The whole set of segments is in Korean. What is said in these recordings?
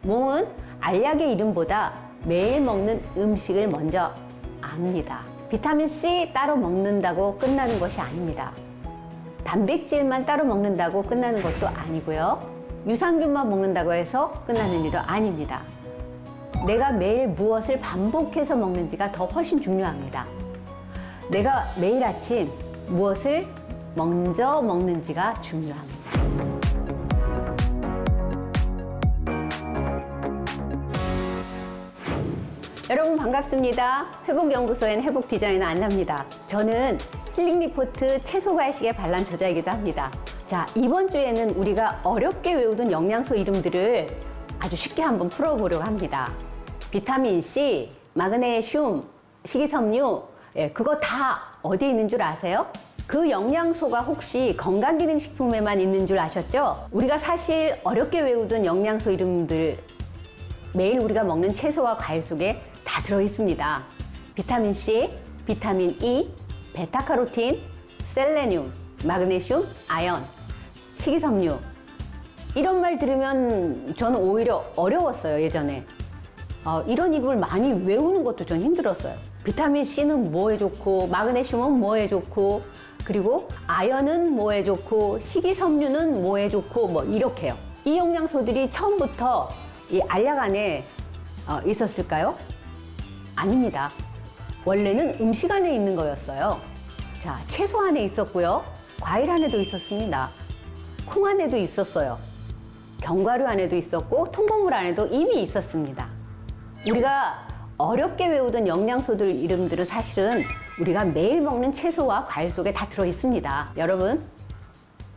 몸은 알약의 이름보다 매일 먹는 음식을 먼저 압니다. 비타민C 따로 먹는다고 끝나는 것이 아닙니다. 단백질만 따로 먹는다고 끝나는 것도 아니고요. 유산균만 먹는다고 해서 끝나는 일도 아닙니다. 내가 매일 무엇을 반복해서 먹는지가 더 훨씬 중요합니다. 내가 매일 아침 무엇을 먼저 먹는지가 중요합니다. 여러분 반갑습니다. 회복연구소엔 회복디자이너 안나입니다. 저는 힐링리포트 채소과일식의 반란 저자이기도 합니다. 자, 이번 주에는 우리가 어렵게 외우던 영양소 이름들을 아주 쉽게 한번 풀어보려고 합니다. 비타민C, 마그네슘, 식이섬유, 그거 다 어디에 있는 줄 아세요? 그 영양소가 혹시 건강기능식품에만 있는 줄 아셨죠? 우리가 사실 어렵게 외우던 영양소 이름들 매일 우리가 먹는 채소와 과일 속에 다 들어있습니다. 비타민C, 비타민 E, 베타카로틴, 셀레늄, 마그네슘, 아연, 식이섬유. 이런 말 들으면 저는 오히려 어려웠어요, 예전에. 이런 이름을 많이 외우는 것도 좀 힘들었어요. 비타민C는 뭐에 좋고, 마그네슘은 뭐에 좋고, 그리고 아연은 뭐에 좋고, 식이섬유는 뭐에 좋고, 뭐 이렇게요. 이 영양소들이 처음부터 이 알약 안에 있었을까요? 아닙니다. 원래는 음식 안에 있는 거였어요. 자, 채소 안에 있었고요. 과일 안에도 있었습니다. 콩 안에도 있었어요. 견과류 안에도 있었고 통곡물 안에도 이미 있었습니다. 우리가 어렵게 외우던 영양소들 이름들은 사실은 우리가 매일 먹는 채소와 과일 속에 다 들어 있습니다. 여러분,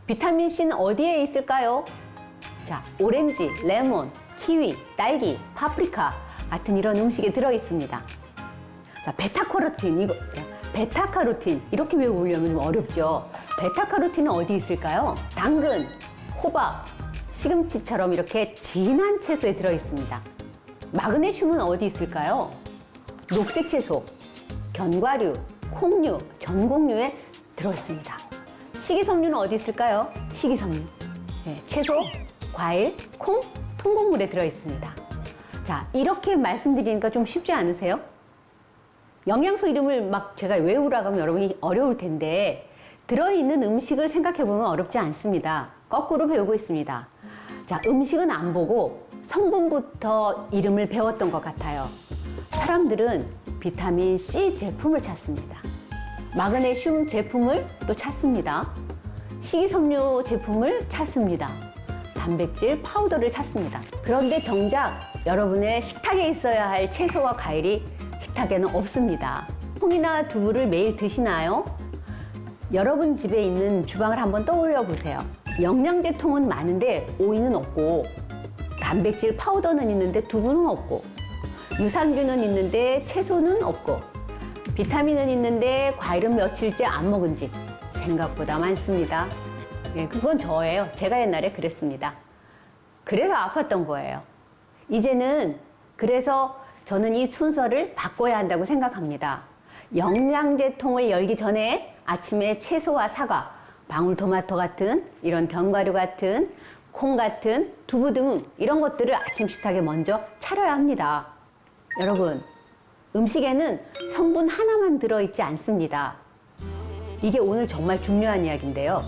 비타민C는 어디에 있을까요? 자, 오렌지, 레몬, 키위, 딸기, 파프리카 같은 이런 음식에 들어 있습니다. 자, 베타카로틴 이렇게 외우려면 좀 어렵죠. 베타카로틴은 어디 있을까요? 당근, 호박, 시금치처럼 이렇게 진한 채소에 들어 있습니다. 마그네슘은 어디 있을까요? 녹색 채소, 견과류, 콩류, 전곡류에 들어 있습니다. 식이섬유는 어디 있을까요? 식이섬유, 채소, 과일, 콩, 통곡물에 들어 있습니다. 자, 이렇게 말씀드리니까 좀 쉽지 않으세요? 영양소 이름을 막 제가 외우라고 하면 여러분이 어려울 텐데 들어있는 음식을 생각해보면 어렵지 않습니다. 거꾸로 배우고 있습니다. 자, 음식은 안 보고 성분부터 이름을 배웠던 것 같아요. 사람들은 비타민C 제품을 찾습니다. 마그네슘 제품을 또 찾습니다. 식이섬유 제품을 찾습니다. 단백질 파우더를 찾습니다. 그런데 정작 여러분의 식탁에 있어야 할 채소와 과일이 식탁에는 없습니다. 콩이나 두부를 매일 드시나요? 여러분 집에 있는 주방을 한번 떠올려 보세요. 영양제통은 많은데 오이는 없고, 단백질 파우더는 있는데 두부는 없고, 유산균은 있는데 채소는 없고, 비타민은 있는데 과일은 며칠째 안 먹은 집 생각보다 많습니다. 그건 저예요. 제가 옛날에 그랬습니다. 그래서 아팠던 거예요. 이제는 그래서 저는 이 순서를 바꿔야 한다고 생각합니다. 영양제통을 열기 전에 아침에 채소와 사과, 방울토마토 같은 이런 견과류 같은 콩 같은 두부 등 이런 것들을 아침 식탁에 먼저 차려야 합니다. 여러분, 음식에는 성분 하나만 들어있지 않습니다. 이게 오늘 정말 중요한 이야기인데요.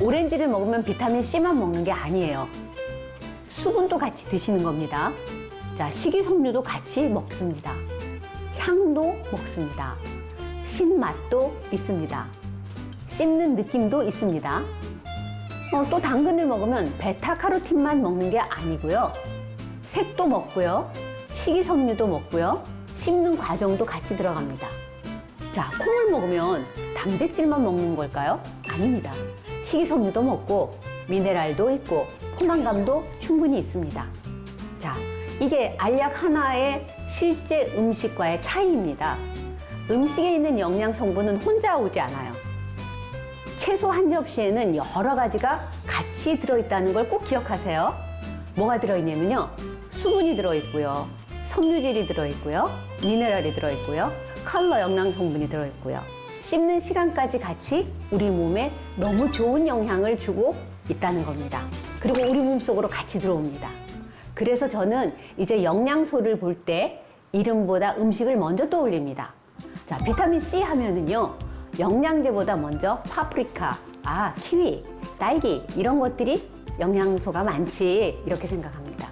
오렌지를 먹으면 비타민C만 먹는 게 아니에요. 수분도 같이 드시는 겁니다. 자, 식이섬유도 같이 먹습니다. 향도 먹습니다. 신맛도 있습니다. 씹는 느낌도 있습니다. 또 당근을 먹으면 베타카로틴만 먹는 게 아니고요. 색도 먹고요. 식이섬유도 먹고요. 씹는 과정도 같이 들어갑니다. 자, 콩을 먹으면 단백질만 먹는 걸까요? 아닙니다. 식이섬유도 먹고 미네랄도 있고 포만감도 충분히 있습니다. 자, 이게 알약 하나의 실제 음식과의 차이입니다. 음식에 있는 영양 성분은 혼자 오지 않아요. 채소 한 접시에는 여러 가지가 같이 들어있다는 걸 꼭 기억하세요. 뭐가 들어있냐면요. 수분이 들어있고요. 섬유질이 들어있고요. 미네랄이 들어있고요. 컬러 영양 성분이 들어있고요. 씹는 시간까지 같이 우리 몸에 너무 좋은 영향을 주고 있다는 겁니다. 그리고 우리 몸속으로 같이 들어옵니다. 그래서 저는 이제 영양소를 볼 때 이름보다 음식을 먼저 떠올립니다. 자, 비타민 C 하면은요, 영양제보다 먼저 파프리카, 키위, 딸기 이런 것들이 영양소가 많지 이렇게 생각합니다.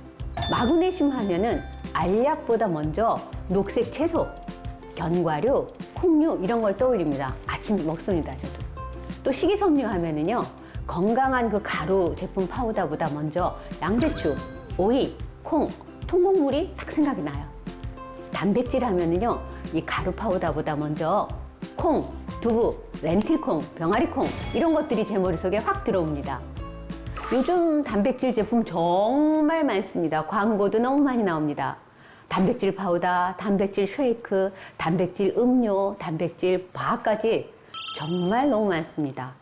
마그네슘 하면은 알약보다 먼저 녹색 채소, 견과류, 콩류 이런 걸 떠올립니다. 아침에 먹습니다, 저도. 또 식이섬유 하면은요, 건강한 그 가루 제품 파우더보다 먼저 양배추, 오이, 콩, 통곡물이 딱 생각이 나요. 단백질 하면은요, 이 가루 파우더보다 먼저 콩, 두부, 렌틸콩, 병아리콩 이런 것들이 제 머릿속에 확 들어옵니다. 요즘 단백질 제품 정말 많습니다. 광고도 너무 많이 나옵니다. 단백질 파우더, 단백질 쉐이크, 단백질 음료, 단백질 바까지 정말 너무 많습니다.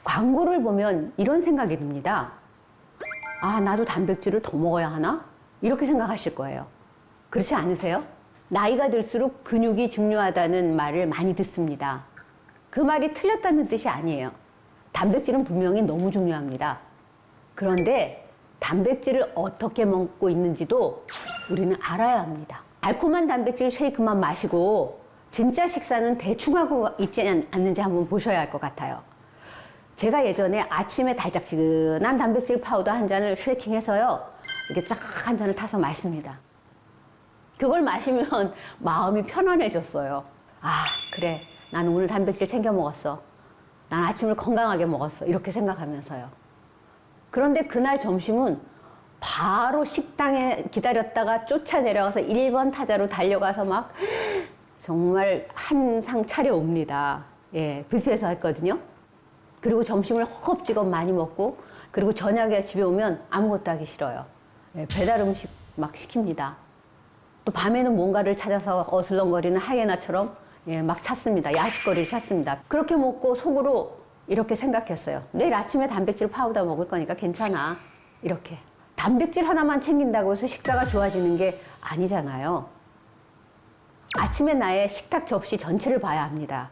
광고를 보면 이런 생각이 듭니다. 나도 단백질을 더 먹어야 하나? 이렇게 생각하실 거예요. 그렇지 않으세요? 나이가 들수록 근육이 중요하다는 말을 많이 듣습니다. 그 말이 틀렸다는 뜻이 아니에요. 단백질은 분명히 너무 중요합니다. 그런데 단백질을 어떻게 먹고 있는지도 우리는 알아야 합니다. 달콤한 단백질 쉐이크만 마시고 진짜 식사는 대충 하고 있지 않는지 한번 보셔야 할 것 같아요. 제가 예전에 아침에 달짝지근한 단백질 파우더 한 잔을 쉐이킹해서요, 이렇게 쫙 한 잔을 타서 마십니다. 그걸 마시면 마음이 편안해졌어요. 그래. 나는 오늘 단백질 챙겨 먹었어. 난 아침을 건강하게 먹었어. 이렇게 생각하면서요. 그런데 그날 점심은 바로 식당에 기다렸다가 쫓아 내려가서 1번 타자로 달려가서 막 정말 한 상 차려옵니다. 뷔페에서 했거든요. 그리고 점심을 허겁지겁 많이 먹고, 그리고 저녁에 집에 오면 아무것도 하기 싫어요. 배달 음식 막 시킵니다. 또 밤에는 뭔가를 찾아서 어슬렁거리는 하이에나처럼 막 찾습니다. 야식거리를 찾습니다. 그렇게 먹고 속으로 이렇게 생각했어요. 내일 아침에 단백질 파우더 먹을 거니까 괜찮아. 이렇게. 단백질 하나만 챙긴다고 해서 식사가 좋아지는 게 아니잖아요. 아침에 나의 식탁 접시 전체를 봐야 합니다.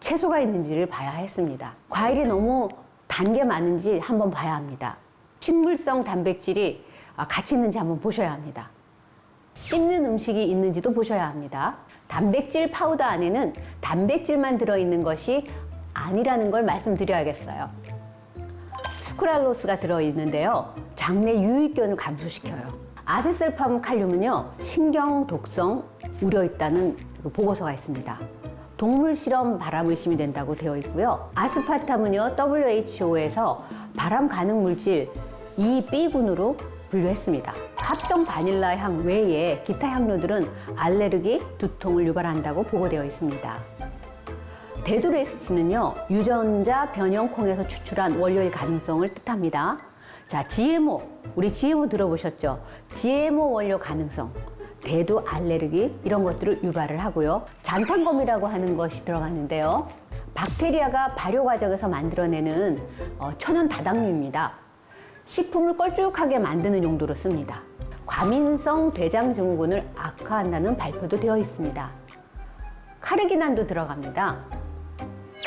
채소가 있는지를 봐야 했습니다. 과일이 너무 단 게 많은지 한번 봐야 합니다. 식물성 단백질이 같이 있는지 한번 보셔야 합니다. 씹는 음식이 있는지도 보셔야 합니다. 단백질 파우더 안에는 단백질만 들어있는 것이 아니라는 걸 말씀드려야겠어요. 스크랄로스가 들어있는데요, 장내 유익균을 감소시켜요. 아세슬팜 칼륨은요, 신경 독성 우려 있다는 보고서가 있습니다. 동물 실험 발암 의심이 된다고 되어 있고요. 아스파탐은요, WHO에서 발암 가능 물질 2B군으로 분류했습니다. 합성 바닐라 향 외에 기타 향료들은 알레르기, 두통을 유발한다고 보고되어 있습니다. 데드레스트는요, 유전자 변형콩에서 추출한 원료일 가능성을 뜻합니다. 자, GMO, 우리 GMO 들어보셨죠? GMO 원료 가능성, 대두, 알레르기 이런 것들을 유발을 하고요. 잔탄검이라고 하는 것이 들어가는데요, 박테리아가 발효 과정에서 만들어내는 천연 다당류입니다. 식품을 걸쭉하게 만드는 용도로 씁니다. 과민성 대장 증후군을 악화한다는 발표도 되어 있습니다. 카르기난도 들어갑니다.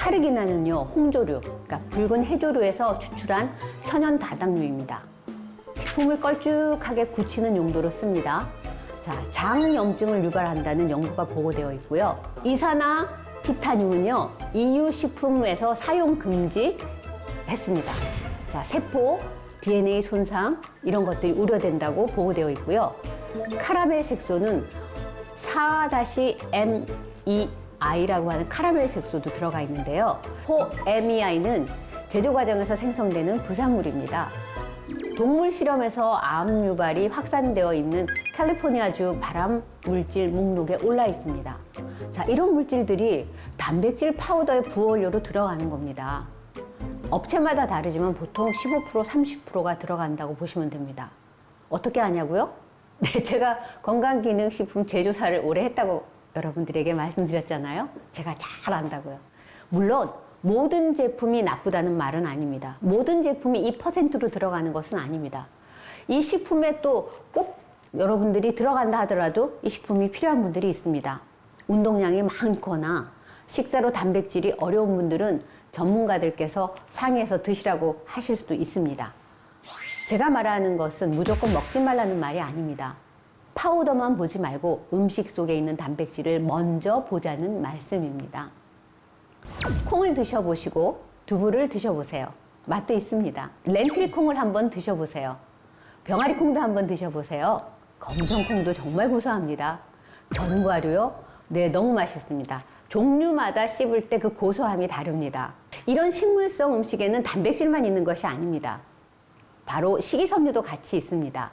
카르기난은요, 홍조류, 그러니까 붉은 해조류에서 추출한 천연 다당류입니다. 식품을 걸쭉하게 굳히는 용도로 씁니다. 자, 장염증을 유발한다는 연구가 보고되어 있고요. 이산화 티타늄은요, EU 식품에서 사용 금지했습니다. 자, 세포, DNA 손상 이런 것들이 우려된다고 보고되어 있고요. 카라멜 색소는 4-MEI라고 하는 카라멜 색소도 들어가 있는데요. 포MEI는 제조 과정에서 생성되는 부산물입니다. 동물 실험에서 암 유발이 확산되어 있는 캘리포니아주 발암 물질 목록에 올라 있습니다. 자, 이런 물질들이 단백질 파우더의 부원료로 들어가는 겁니다. 업체마다 다르지만 보통 15%, 30%가 들어간다고 보시면 됩니다. 어떻게 아냐고요? 네, 제가 건강기능식품 제조사를 오래 했다고 여러분들에게 말씀드렸잖아요. 제가 잘 안다고요. 물론 모든 제품이 나쁘다는 말은 아닙니다. 모든 제품이 2%로 들어가는 것은 아닙니다. 이 식품에 또 꼭 여러분들이 들어간다 하더라도 이 식품이 필요한 분들이 있습니다. 운동량이 많거나 식사로 단백질이 어려운 분들은 전문가들께서 상의해서 드시라고 하실 수도 있습니다. 제가 말하는 것은 무조건 먹지 말라는 말이 아닙니다. 파우더만 보지 말고 음식 속에 있는 단백질을 먼저 보자는 말씀입니다. 콩을 드셔보시고 두부를 드셔보세요. 맛도 있습니다. 렌틸 콩을 한번 드셔보세요. 병아리 콩도 한번 드셔보세요. 검정콩도 정말 고소합니다. 견과류요? 네, 너무 맛있습니다. 종류마다 씹을 때 그 고소함이 다릅니다. 이런 식물성 음식에는 단백질만 있는 것이 아닙니다. 바로 식이섬유도 같이 있습니다.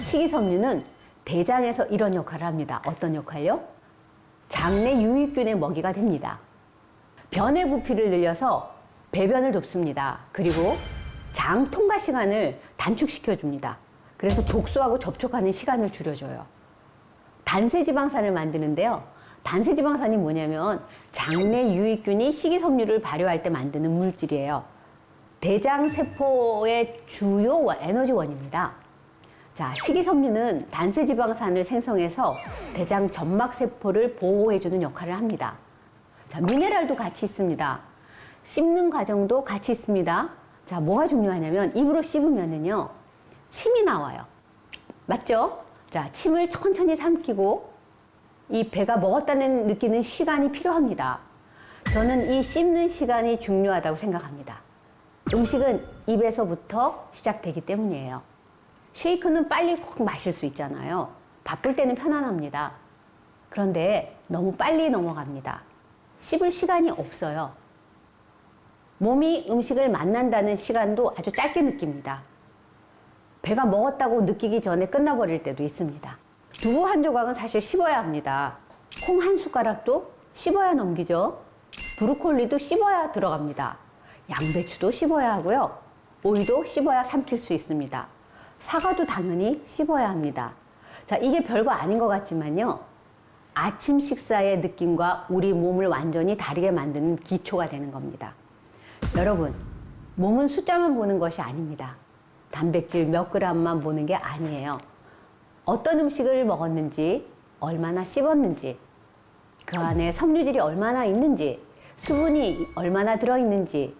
식이섬유는 대장에서 이런 역할을 합니다. 어떤 역할요? 장내 유익균의 먹이가 됩니다. 변의 부피를 늘려서 배변을 돕습니다. 그리고 장 통과 시간을 단축시켜 줍니다. 그래서 독소하고 접촉하는 시간을 줄여줘요. 단세지방산을 만드는데요. 단세지방산이 뭐냐면 장내 유익균이 식이섬유를 발효할 때 만드는 물질이에요. 대장세포의 주요 에너지원입니다. 자, 식이섬유는 단세지방산을 생성해서 대장 점막세포를 보호해주는 역할을 합니다. 자, 미네랄도 같이 있습니다. 씹는 과정도 같이 있습니다. 자, 뭐가 중요하냐면 입으로 씹으면은요, 침이 나와요. 맞죠? 자, 침을 천천히 삼키고 이 배가 먹었다는 느끼는 시간이 필요합니다. 저는 이 씹는 시간이 중요하다고 생각합니다. 음식은 입에서부터 시작되기 때문이에요. 쉐이크는 빨리 콕 마실 수 있잖아요. 바쁠 때는 편안합니다. 그런데 너무 빨리 넘어갑니다. 씹을 시간이 없어요. 몸이 음식을 만난다는 시간도 아주 짧게 느낍니다. 배가 먹었다고 느끼기 전에 끝나버릴 때도 있습니다. 두부 한 조각은 사실 씹어야 합니다. 콩 한 숟가락도 씹어야 넘기죠. 브로콜리도 씹어야 들어갑니다. 양배추도 씹어야 하고요. 오이도 씹어야 삼킬 수 있습니다. 사과도 당연히 씹어야 합니다. 자, 이게 별거 아닌 것 같지만요. 아침 식사의 느낌과 우리 몸을 완전히 다르게 만드는 기초가 되는 겁니다. 여러분, 몸은 숫자만 보는 것이 아닙니다. 단백질 몇 그램만 보는 게 아니에요. 어떤 음식을 먹었는지, 얼마나 씹었는지, 그 안에 섬유질이 얼마나 있는지, 수분이 얼마나 들어있는지,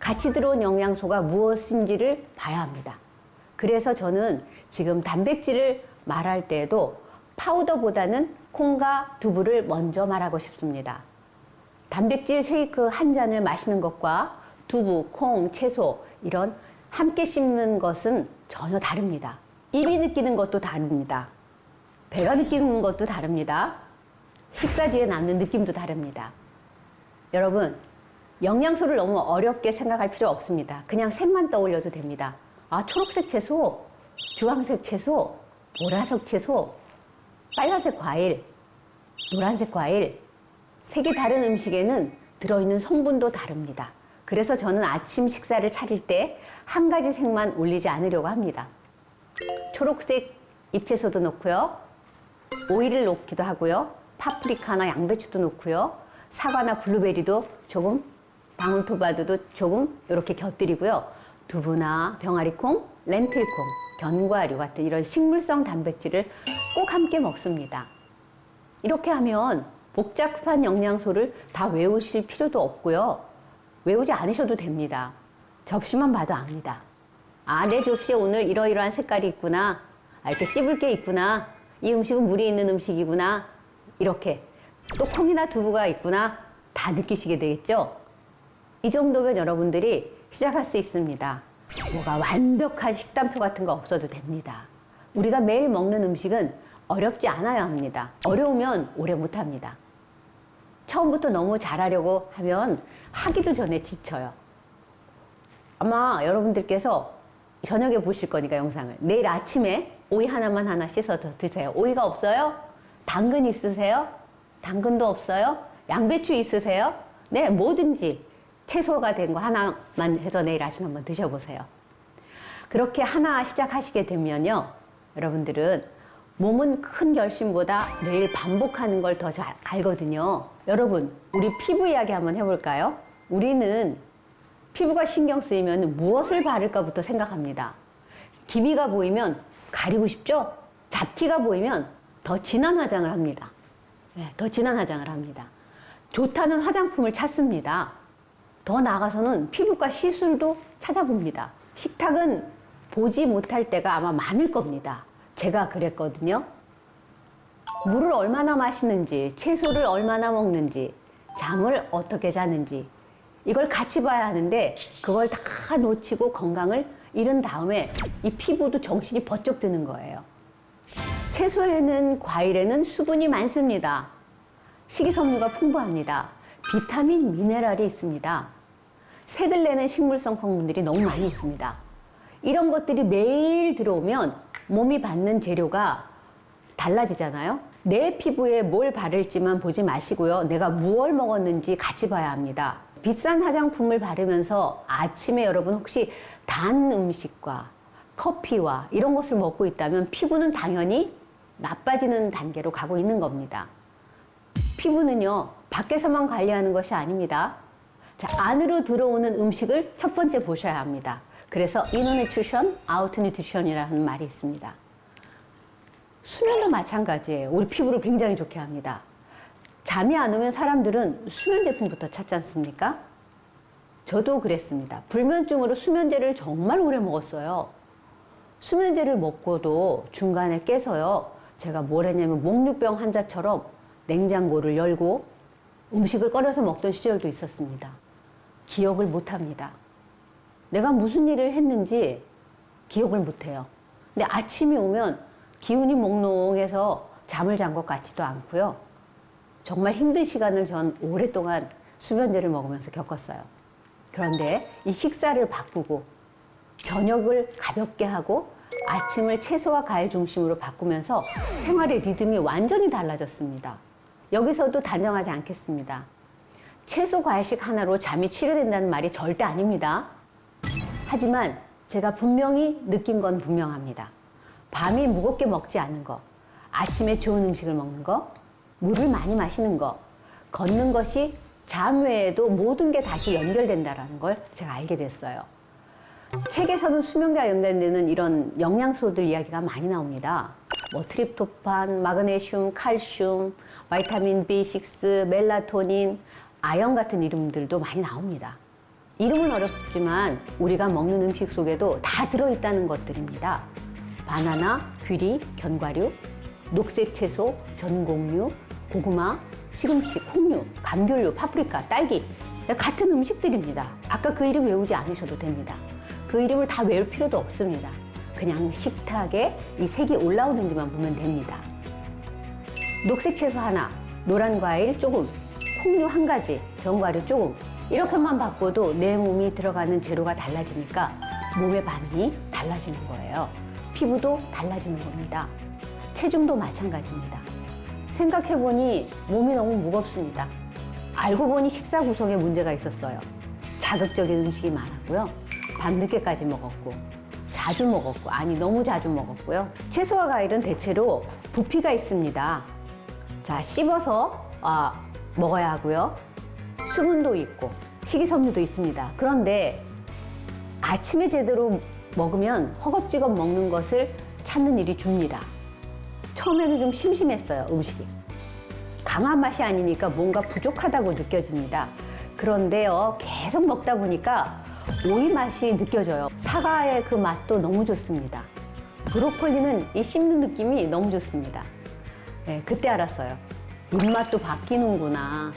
같이 들어온 영양소가 무엇인지를 봐야 합니다. 그래서 저는 지금 단백질을 말할 때에도 파우더보다는 콩과 두부를 먼저 말하고 싶습니다. 단백질 쉐이크 한 잔을 마시는 것과 두부, 콩, 채소 이런 함께 씹는 것은 전혀 다릅니다. 입이 느끼는 것도 다릅니다. 배가 느끼는 것도 다릅니다. 식사 뒤에 남는 느낌도 다릅니다. 여러분, 영양소를 너무 어렵게 생각할 필요 없습니다. 그냥 색만 떠올려도 됩니다. 아, 초록색 채소, 주황색 채소, 보라색 채소, 빨간색 과일, 노란색 과일, 색이 다른 음식에는 들어있는 성분도 다릅니다. 그래서 저는 아침 식사를 차릴 때 한 가지 색만 올리지 않으려고 합니다. 초록색 잎채소도 넣고요. 오이를 넣기도 하고요. 파프리카나 양배추도 넣고요. 사과나 블루베리도 조금, 방울토마토도 조금 이렇게 곁들이고요. 두부나 병아리콩, 렌틸콩, 견과류 같은 이런 식물성 단백질을 꼭 함께 먹습니다. 이렇게 하면 복잡한 영양소를 다 외우실 필요도 없고요. 외우지 않으셔도 됩니다. 접시만 봐도 압니다. 아, 내 접시에 오늘 이러이러한 색깔이 있구나. 아, 이렇게 씹을 게 있구나. 이 음식은 물이 있는 음식이구나. 이렇게. 또 콩이나 두부가 있구나. 다 느끼시게 되겠죠? 이 정도면 여러분들이 시작할 수 있습니다. 뭐가 완벽한 식단표 같은 거 없어도 됩니다. 우리가 매일 먹는 음식은 어렵지 않아야 합니다. 어려우면 오래 못 합니다. 처음부터 너무 잘하려고 하면 하기도 전에 지쳐요. 아마 여러분들께서 저녁에 보실 거니까 영상을 내일 아침에 오이 하나 씻어 드세요. 오이가 없어요? 당근 있으세요? 당근도 없어요? 양배추 있으세요? 네, 뭐든지 채소가 된 거 하나만 해서 내일 아침 한번 드셔보세요. 그렇게 하나 시작하시게 되면요, 여러분들은 몸은 큰 결심보다 매일 반복하는 걸 더 잘 알거든요. 여러분, 우리 피부 이야기 한번 해볼까요? 우리는 피부가 신경 쓰이면 무엇을 바를까부터 생각합니다. 기미가 보이면 가리고 싶죠? 잡티가 보이면 더 진한 화장을 합니다. 네, 더 진한 화장을 합니다. 좋다는 화장품을 찾습니다. 더 나아가서는 피부과 시술도 찾아봅니다. 식탁은 보지 못할 때가 아마 많을 겁니다. 제가 그랬거든요. 물을 얼마나 마시는지, 채소를 얼마나 먹는지, 잠을 어떻게 자는지 이걸 같이 봐야 하는데 그걸 다 놓치고 건강을 잃은 다음에 이 피부도 정신이 번쩍 드는 거예요. 채소에는, 과일에는 수분이 많습니다. 식이섬유가 풍부합니다. 비타민, 미네랄이 있습니다. 색을 내는 식물성 성분들이 너무 많이 있습니다. 이런 것들이 매일 들어오면 몸이 받는 재료가 달라지잖아요. 내 피부에 뭘 바를지만 보지 마시고요. 내가 무엇을 먹었는지 같이 봐야 합니다. 비싼 화장품을 바르면서 아침에 여러분 혹시 단 음식과 커피와 이런 것을 먹고 있다면 피부는 당연히 나빠지는 단계로 가고 있는 겁니다. 피부는요, 밖에서만 관리하는 것이 아닙니다. 자, 안으로 들어오는 음식을 첫 번째 보셔야 합니다. 그래서 이너 뉴트리션, 아우터 뉴트리션이라는 말이 있습니다. 수면도 마찬가지예요. 우리 피부를 굉장히 좋게 합니다. 잠이 안 오면 사람들은 수면 제품부터 찾지 않습니까? 저도 그랬습니다. 불면증으로 수면제를 정말 오래 먹었어요. 수면제를 먹고도 중간에 깨서요. 제가 뭘 했냐면 목류병 환자처럼 냉장고를 열고 음식을 꺼내서 먹던 시절도 있었습니다. 기억을 못 합니다. 내가 무슨 일을 했는지 기억을 못 해요. 근데 아침이 오면 기운이 몽롱해서 잠을 잔 것 같지도 않고요. 정말 힘든 시간을 전 오랫동안 수면제를 먹으면서 겪었어요. 그런데 이 식사를 바꾸고 저녁을 가볍게 하고 아침을 채소와 과일 중심으로 바꾸면서 생활의 리듬이 완전히 달라졌습니다. 여기서도 단정하지 않겠습니다. 채소 과일식 하나로 잠이 치료된다는 말이 절대 아닙니다. 하지만 제가 분명히 느낀 건 분명합니다. 밤이 무겁게 먹지 않는 거, 아침에 좋은 음식을 먹는 거, 물을 많이 마시는 거, 걷는 것이 잠 외에도 모든 게 다시 연결된다는 걸 제가 알게 됐어요. 책에서는 수면과 연관되는 이런 영양소들 이야기가 많이 나옵니다. 뭐 트립토판, 마그네슘, 칼슘, 바이타민 B6, 멜라토닌, 아연 같은 이름들도 많이 나옵니다. 이름은 어렵지만 우리가 먹는 음식 속에도 다 들어있다는 것들입니다. 바나나, 귀리, 견과류, 녹색 채소, 전곡류, 고구마, 시금치, 콩류, 감귤류, 파프리카, 딸기 같은 음식들입니다. 아까 그 이름 외우지 않으셔도 됩니다. 그 이름을 다 외울 필요도 없습니다. 그냥 식탁에 이 색이 올라오는지만 보면 됩니다. 녹색 채소 하나, 노란 과일 조금, 콩류 한 가지, 견과류 조금 이렇게만 바꿔도 내 몸이 들어가는 재료가 달라지니까 몸의 반응이 달라지는 거예요. 피부도 달라지는 겁니다. 체중도 마찬가지입니다. 생각해보니 몸이 너무 무겁습니다. 알고 보니 식사 구성에 문제가 있었어요. 자극적인 음식이 많았고요. 밤늦게까지 먹었고 자주 먹었고 아니 너무 자주 먹었고요. 채소와 과일은 대체로 부피가 있습니다. 자, 씹어서 먹어야 하고요. 수분도 있고 식이섬유도 있습니다. 그런데 아침에 제대로 먹으면 허겁지겁 먹는 것을 찾는 일이 줍니다. 처음에는 좀 심심했어요, 음식이. 강한 맛이 아니니까 뭔가 부족하다고 느껴집니다. 그런데요, 계속 먹다 보니까 오이 맛이 느껴져요. 사과의 그 맛도 너무 좋습니다. 브로콜리는 이 씹는 느낌이 너무 좋습니다. 네, 그때 알았어요. 입맛도 바뀌는구나.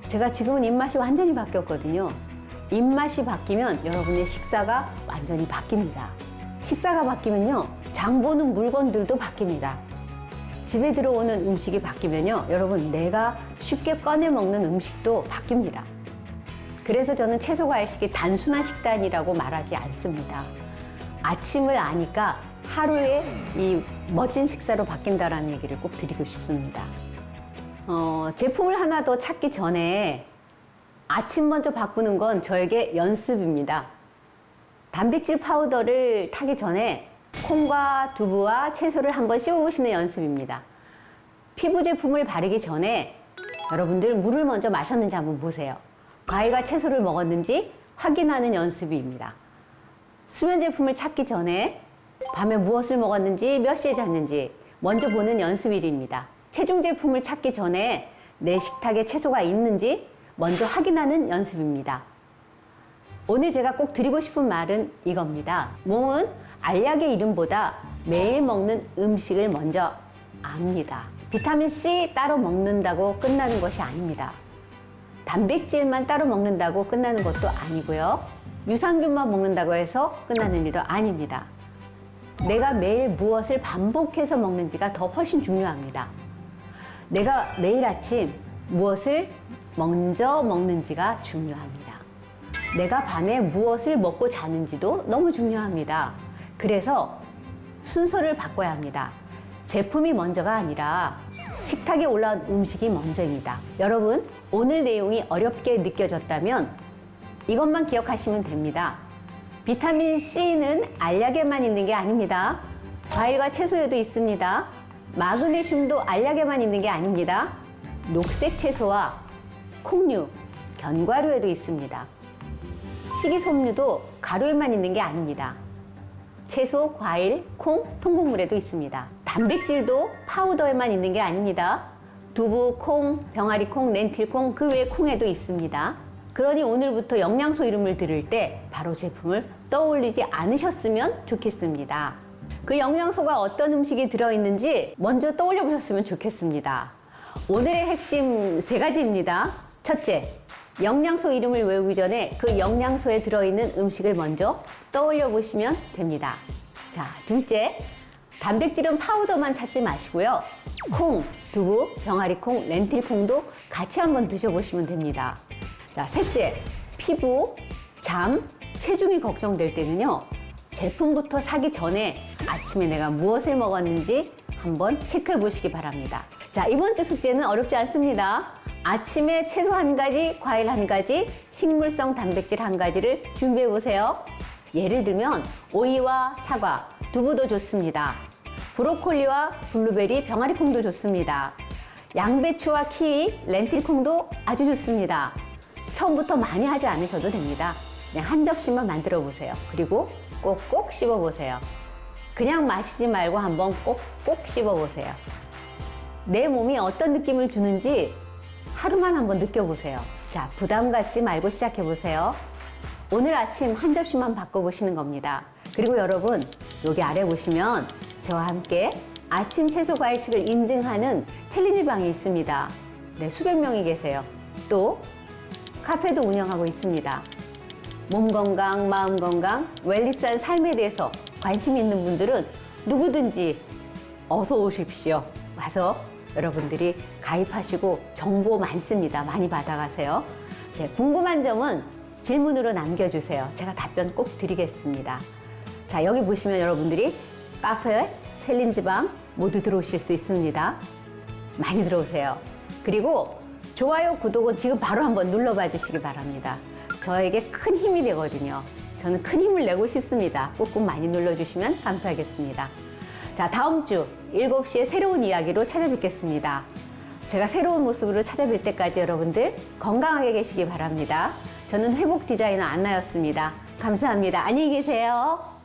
제가 지금은 입맛이 완전히 바뀌었거든요. 입맛이 바뀌면 여러분의 식사가 완전히 바뀝니다. 식사가 바뀌면요, 장 보는 물건들도 바뀝니다. 집에 들어오는 음식이 바뀌면요, 여러분 내가 쉽게 꺼내 먹는 음식도 바뀝니다. 그래서 저는 채소 과일식이 단순한 식단이라고 말하지 않습니다. 아침을 아니까 하루에 이 멋진 식사로 바뀐다라는 얘기를 꼭 드리고 싶습니다. 제품을 하나 더 찾기 전에 아침 먼저 바꾸는 건 저에게 연습입니다. 단백질 파우더를 타기 전에 콩과 두부와 채소를 한번 씹어보시는 연습입니다. 피부 제품을 바르기 전에 여러분들 물을 먼저 마셨는지 한번 보세요. 과일과 채소를 먹었는지 확인하는 연습입니다. 수면 제품을 찾기 전에 밤에 무엇을 먹었는지 몇 시에 잤는지 먼저 보는 연습일입니다. 체중 제품을 찾기 전에 내 식탁에 채소가 있는지 먼저 확인하는 연습입니다. 오늘 제가 꼭 드리고 싶은 말은 이겁니다. 몸은 알약의 이름보다 매일 먹는 음식을 먼저 압니다. 비타민 C 따로 먹는다고 끝나는 것이 아닙니다. 단백질만 따로 먹는다고 끝나는 것도 아니고요. 유산균만 먹는다고 해서 끝나는 일도 아닙니다. 내가 매일 무엇을 반복해서 먹는지가 더 훨씬 중요합니다. 내가 매일 아침 무엇을 먼저 먹는지가 중요합니다. 내가 밤에 무엇을 먹고 자는지도 너무 중요합니다. 그래서 순서를 바꿔야 합니다. 제품이 먼저가 아니라 식탁에 올라온 음식이 먼저입니다. 여러분, 오늘 내용이 어렵게 느껴졌다면 이것만 기억하시면 됩니다. 비타민 C는 알약에만 있는 게 아닙니다. 과일과 채소에도 있습니다. 마그네슘도 알약에만 있는 게 아닙니다. 녹색 채소와 콩류, 견과류에도 있습니다. 식이섬유도 가루에만 있는 게 아닙니다. 채소, 과일, 콩, 통곡물에도 있습니다. 단백질도 파우더에만 있는 게 아닙니다. 두부, 콩, 병아리 콩, 렌틸 콩, 그 외 콩에도 있습니다. 그러니 오늘부터 영양소 이름을 들을 때 바로 제품을 떠올리지 않으셨으면 좋겠습니다. 그 영양소가 어떤 음식이 들어있는지 먼저 떠올려 보셨으면 좋겠습니다. 오늘의 핵심 3가지입니다. 첫째, 영양소 이름을 외우기 전에 그 영양소에 들어있는 음식을 먼저 떠올려 보시면 됩니다. 자, 둘째, 단백질은 파우더만 찾지 마시고요. 콩, 두부, 병아리 콩, 렌틸 콩도 같이 한번 드셔보시면 됩니다. 자, 셋째, 피부, 잠, 체중이 걱정될 때는요. 제품부터 사기 전에 아침에 내가 무엇을 먹었는지 한번 체크해 보시기 바랍니다. 자, 이번 주 숙제는 어렵지 않습니다. 아침에 채소 1가지, 과일 1가지, 식물성 단백질 1가지를 준비해 보세요. 예를 들면 오이와 사과, 두부도 좋습니다. 브로콜리와 블루베리, 병아리 콩도 좋습니다. 양배추와 키위, 렌틸 콩도 아주 좋습니다. 처음부터 많이 하지 않으셔도 됩니다. 그냥 한 접시만 만들어 보세요. 그리고 꼭꼭 씹어 보세요. 그냥 마시지 말고 한번 꼭꼭 씹어 보세요. 내 몸이 어떤 느낌을 주는지 하루만 한번 느껴보세요. 자, 부담 갖지 말고 시작해 보세요. 오늘 아침 한 접시만 바꿔보시는 겁니다. 그리고 여러분, 여기 아래 보시면 저와 함께 아침 채소 과일식을 인증하는 챌린지 방이 있습니다. 네, 수백 명이 계세요. 또 카페도 운영하고 있습니다. 몸 건강, 마음 건강, 웰니스한 삶에 대해서 관심 있는 분들은 누구든지 어서 오십시오. 와서 여러분들이 가입하시고 정보 많습니다. 많이 받아가세요. 제 궁금한 점은 질문으로 남겨주세요. 제가 답변 꼭 드리겠습니다. 자, 여기 보시면 여러분들이 카페, 챌린지방 모두 들어오실 수 있습니다. 많이 들어오세요. 그리고 좋아요, 구독은 지금 바로 한번 눌러봐 주시기 바랍니다. 저에게 큰 힘이 되거든요. 저는 큰 힘을 내고 싶습니다. 꾹꾹 많이 눌러주시면 감사하겠습니다. 자, 다음 주 7시에 새로운 이야기로 찾아뵙겠습니다. 제가 새로운 모습으로 찾아뵐 때까지 여러분들 건강하게 계시기 바랍니다. 저는 회복 디자이너 안나였습니다. 감사합니다. 안녕히 계세요.